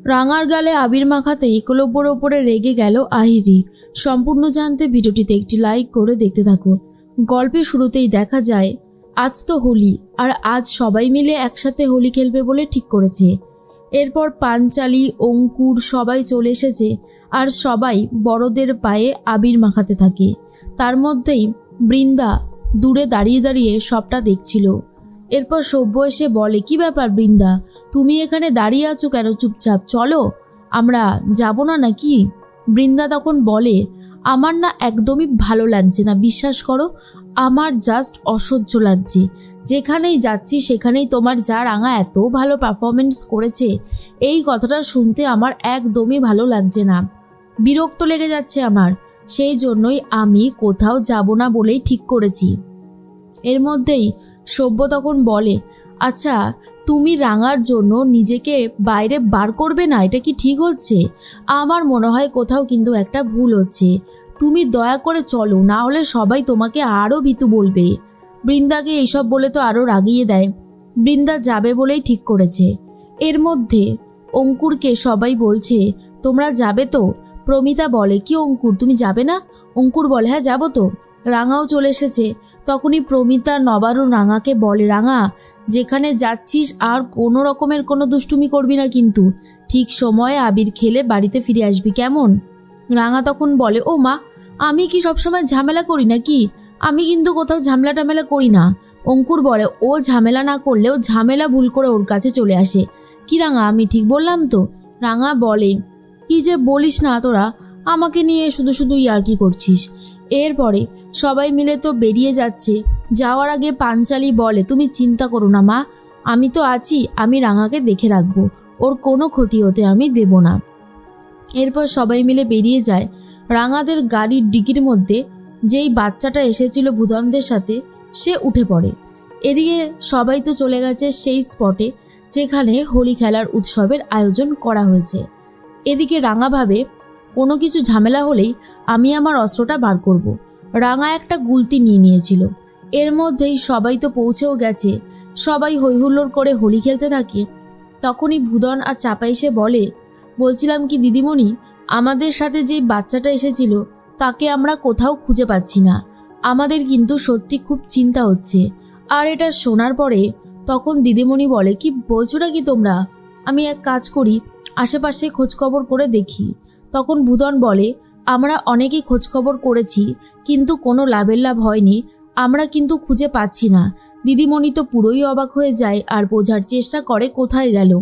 রাঙার গালে আবির মাখাতে একলব্যর ওপরে রেগে গেল আহিরি। সম্পূর্ণ জানতে ভিডিওটিতে একটি লাইক করে দেখতে থাকো। গল্পের শুরুতেই দেখা যায় আজ তো হোলি, আর আজ সবাই মিলে একসাথে হোলি খেলবে বলে ঠিক করেছে। এরপর পাঞ্চালি, অঙ্কুর সবাই চলে এসেছে, আর সবাই বড়দের পায়ে আবির মাখাতে থাকে। তার মধ্যেই বৃন্দা দূরে দাঁড়িয়ে দাঁড়িয়ে সবটা দেখছিল। এরপর সভ্য এসে বলে, কি ব্যাপার বৃন্দা, তুমি এখানে দাঁড়িয়ে আছো কেন? চুপচাপ চলো, আমরা যাব না নাকি? বৃন্দা তখন বলে, আমার না একদমই ভালো লাগছে না, বিশ্বাস করো, আমার জাস্ট অসহ্য লাগছে। যেখানেই যাচ্ছি সেখানেই তোমার যা রাঙা এত ভালো পারফরমেন্স করেছে, এই কথাটা শুনতে আমার একদমই ভালো লাগছে না, বিরক্ত লেগে যাচ্ছে আমার। সেই জন্যই আমি কোথাও যাব না বলেই ঠিক করেছি। এর মধ্যেই সভ্য তখন বলে, আচ্ছা তুমি রাঙার জন্য নিজেকে বাইরে বার করবে না, এটা কি ঠিক হচ্ছে? আমার মনে হয় কোথাও কিন্তু একটা ভুল হচ্ছে। তুমি দয়া করে চলো, না হলে সবাই তোমাকে আরও ভীতু বলবে। বৃন্দাকে এইসব বলে তো আরও রাগিয়ে দেয়। বৃন্দা যাবে বলেই ঠিক করেছে। এর মধ্যে অঙ্কুরকে সবাই বলছে, তোমরা যাবে তো? প্রমিতা বলে, কি অঙ্কুর তুমি যাবে না? অঙ্কুর বলে, হ্যাঁ যাবো তো। রাঙাও চলে এসেছে। তখনই প্রমিতা নবারুণ রাঙাকে বলে, রাঙা যেখানে যাচ্ছিস আর কোনো রকমের কোনো দুষ্টুমি করবি না, কিন্তু ঠিক সময়ে আবির খেলে বাড়িতে ফিরে আসবি, কেমন? রাঙা তখন বলে, ও মা, আমি কি সবসময় ঝামেলা করি নাকি? আমি কিন্তু কোথাও ঝামেলা টামেলা করি না। অঙ্কুর বলে, ও ঝামেলা না করলেও ঝামেলা ভুল করে ওর কাছে চলে আসে। কি রাঙা, আমি ঠিক বললাম তো? রাঙা বলে, কি যে বলিস না তোরা, আমাকে নিয়ে শুধু শুধু ইয়ার্কি করছিস। এরপরে সবাই মিলে তো বেরিয়ে যাচ্ছে। যাওয়ার আগে পাঞ্চালি বলে, তুমি চিন্তা করো না মা, আমি তো আছি, আমি রাঙাকে দেখে রাখবো, ওর কোনো ক্ষতি হতে আমি দেব না। এরপর সবাই মিলে বেরিয়ে যায়। রাঙাদের গাড়ির ডিকির মধ্যে যেই বাচ্চাটা এসেছিল ভূধনদের সাথে, সে উঠে পড়ে। এদিকে সবাই তো চলে গেছে সেই স্পটে যেখানে হোলি খেলার উৎসবের আয়োজন করা হয়েছে। এদিকে রাঙা ভাবে, কোনো কিছু ঝামেলা হলেই আমি আমার অস্ত্রটা বার করব। রাঙা একটা গুলতি নিয়ে নিয়েছিল। এর মধ্যেই সবাই তো পৌঁছেও গেছে। সবাই হৈহুল্লোড় করে হোলি খেলতে থাকে। তখনই ভূধন আর চাপা এসে বলে, বলছিলাম কি দিদিমণি, আমাদের সাথে যেই বাচ্চাটা এসেছিল তাকে আমরা কোথাও খুঁজে পাচ্ছি না। আমাদের কিন্তু সত্যি খুব চিন্তা হচ্ছে। আর এটা শোনার পরে তখন দিদিমণি বলে, কি বলছো নাকি তোমরা? আমি এক কাজ করি, আশেপাশে খোঁজখবর করে দেখি। তখন ভূধন বলে, আমরা অনেকেই খোঁজখবর করেছি, কিন্তু কোনো লাভের লাভ হয়নি, আমরা কিন্তু খুঁজে পাচ্ছি না। দিদিমণি তো পুরোই অবাক হয়ে যায় আর বোঝার চেষ্টা করে কোথায় গেল।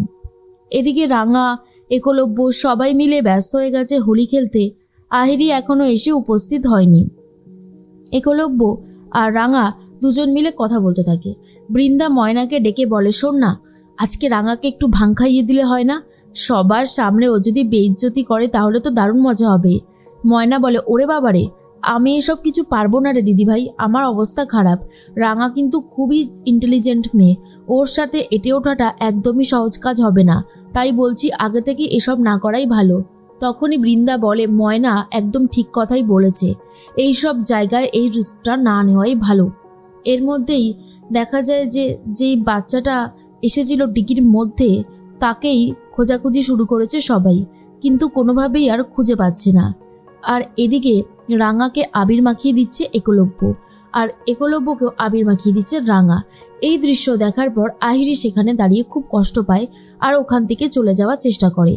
এদিকে রাঙা, একলব্য সবাই মিলে ব্যস্ত হয়ে গেছে হোলি খেলতে। আহিরি এখনও এসে উপস্থিত হয়নি। একলব্য আর রাঙা দুজন মিলে কথা বলতে থাকে। বৃন্দা ময়নাকে ডেকে বলে, শোন না, আজকে রাঙাকে একটু ভাং খাইয়ে দিলে হয় না? সবার সামনে ও যদি বেইজ্জতি করে তাহলে তো দারুণ মজা হবে। ময়না বলে, ওরে বাবারে, আমি এসব কিছু পারবো না রে দিদিভাই, আমার অবস্থা খারাপ। রাঙা কিন্তু খুবই ইন্টেলিজেন্ট মেয়ে, ওর সাথে এটে ওঠাটা একদমই সহজ কাজ হবে না, তাই বলছি আগে থেকে এসব না করাই ভালো। তখনই বৃন্দা বলে, ময়না একদম ঠিক কথাই বলেছে, এই সব জায়গায় এই রিস্কটা না নেওয়াই ভালো। এর মধ্যেই দেখা যায় যে যেই বাচ্চাটা এসেছিল ডিকির মধ্যে, তাকেই খোঁজাখুঁজি শুরু করেছে সবাই, কিন্তু কোনোভাবেই আর খুঁজে পাচ্ছে না। আর এদিকে রাঙাকে আবির মাখিয়ে দিচ্ছে একলব্য, আর একলব্যকেও আবির মাখিয়ে দিচ্ছে রাঙা। এই দৃশ্য দেখার পর আহিরি সেখানে দাঁড়িয়ে খুব কষ্ট পায় আর ওখান থেকে চলে যাওয়ার চেষ্টা করে।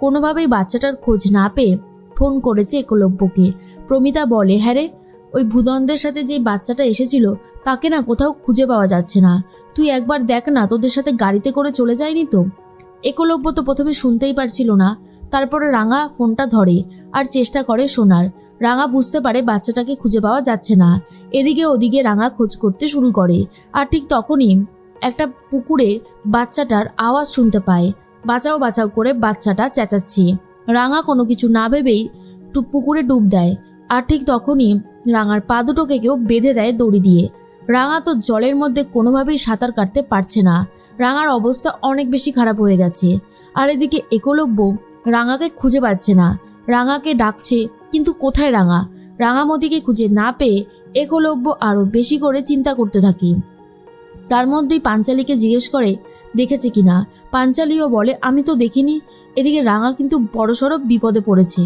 কোনোভাবেই বাচ্চাটার খোঁজ না পেয়ে ফোন করেছে একলব্যকে। প্রমিতা বলে, হ্যাঁ রে, ওই ভূধনদের সাথে যেই বাচ্চাটা এসেছিল তাকে না কোথাও খুঁজে পাওয়া যাচ্ছে না, তুই একবার দেখ না, তোদের সাথে গাড়িতে করে চলে যায়নি তো? একলব্য তো প্রথমে শুনতেই পারছিল না, তারপরে রাঙা ফোনটা ধরে আর চেষ্টা করে শোনার। রাঙা বুঝতে পারে বাচ্চাটাকে খুঁজে পাওয়া যাচ্ছে না। এদিকে ওদিকে রাঙা খোঁজ করতে শুরু করে, আর ঠিক তখনই একটা পুকুরে বাচ্চাটার আওয়াজ শুনতে পায়। বাঁচাও বাঁচাও করে বাচ্চাটা চেঁচাচ্ছে। রাঙা কোনো কিছু না ভেবেই পুকুরে ডুব দেয়, আর ঠিক তখনই রাঙার পা দুটোকে কেউ বেঁধে দেয় দড়ি দিয়ে। রাঙা তো জলের মধ্যে কোনোভাবেই সাঁতার কাটতে পারছে না। রাঙার অবস্থা অনেক বেশি খারাপ হয়ে গেছে। আর এদিকে একলব্য রাঙাকে খুঁজে পাচ্ছে না, রাঙাকে ডাকছে, কিন্তু কোথায় রাঙা? রাঙামতিকে খুঁজে না পেয়ে একলব্য আরও বেশি করে চিন্তা করতে থাকে। তার মধ্যেই পাঞ্চালিকে জিজ্ঞেস করে, দেখেছে কিনা। পাঞ্চালিও বলে আমি তো দেখিনি। এদিকে রাঙা কিন্তু বড়সড় বিপদে পড়েছে।